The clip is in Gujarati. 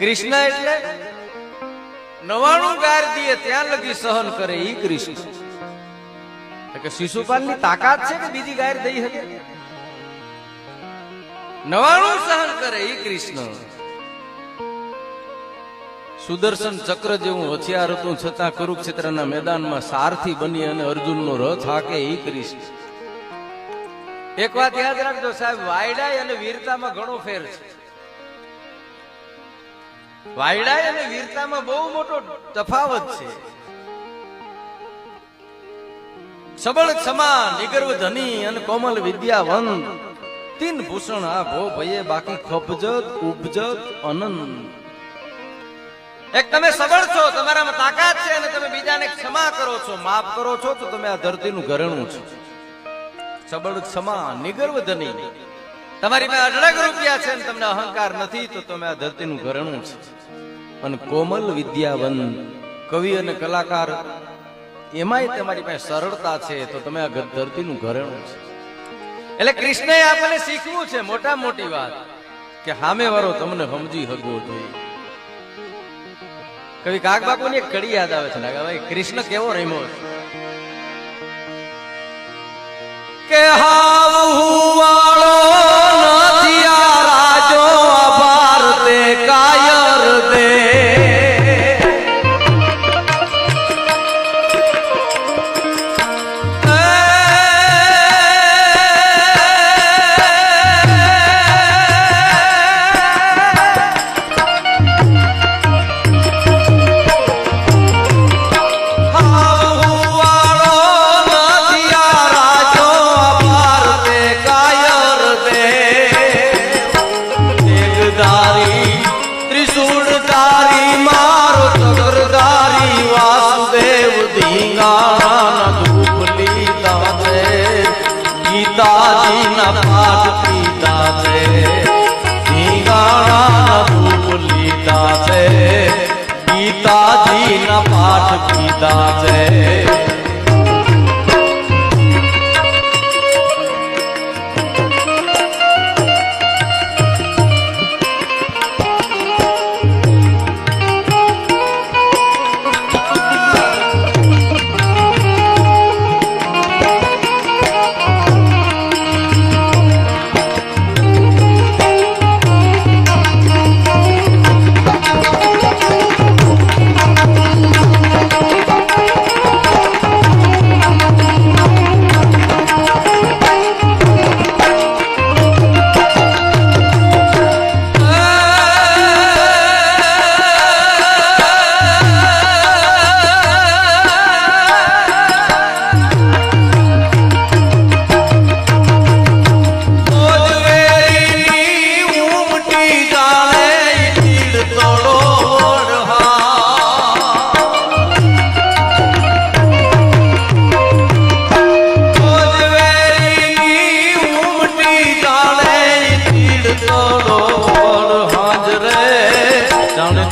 કૃષ્ણ એટલે 99 ગાર દીએ ત્યાં લગી સહન કરે ઈ કૃષ્ણ. કે શિશુપાલની તાકાત છે કે બીજી ગાર દઈ શકે? 99 સહન કરે ઈ કૃષ્ણ. સુદર્શન ચક્ર જેવું હથિયાર હતું છતાં કુરુક્ષેત્રના મેદાનમાં સારથી બની અને અર્જુનનો રથ હાકે ઈ કૃષ્ણ. એક વાત યાદ રાખજો સાહેબ, વાયડાઈ અને વીરતામાં ઘણો ફેર છે. વાયડાઈ અને વીરતામાં બહુ મોટો તફાવત છે. સબળ ક્ષમા, નિગર્વ ધની અને કોમલ વિદ્યાવંત, તીન ભૂષણ આ ભો ભયે બાકી ખપજત ઉપજત અનંત. એક તમે સબળ છો, તમારામાં તાકાત છે અને તમે બીજાને ક્ષમા કરો છો, માફ કરો છો, તો તમે આ ધરતીનું ઘરેણું છો. સબળ ક્ષમા, નિગર્વ ધની, તમારી પાસે અઢળક રૂપિયા છે અને તમને અહંકાર નથી, તો તમે આ ધરતીનું ઘરેણું છે. અને કોમલ વિદ્યાવંત, કવિ અને કલાકાર, એમાંય તમારી પાસે સરળતા છે, તો તમે આ ધરતીનું ઘરેણું છે. એટલે કૃષ્ણએ આપણને શીખવું છે મોટા મોટી વાત કે સામે વાળો તમને સમજી શકવો જોઈએ. કવિ કાગબાપુની એક કડી યાદ આવે છે ને, ભાઈ કૃષ્ણ કેવો રમ્યો છે કે હાવ વાળો નથી આ રાજો ભારતે કાયર દે. ગીતાજીના પાઠ કીધા છે. જાણે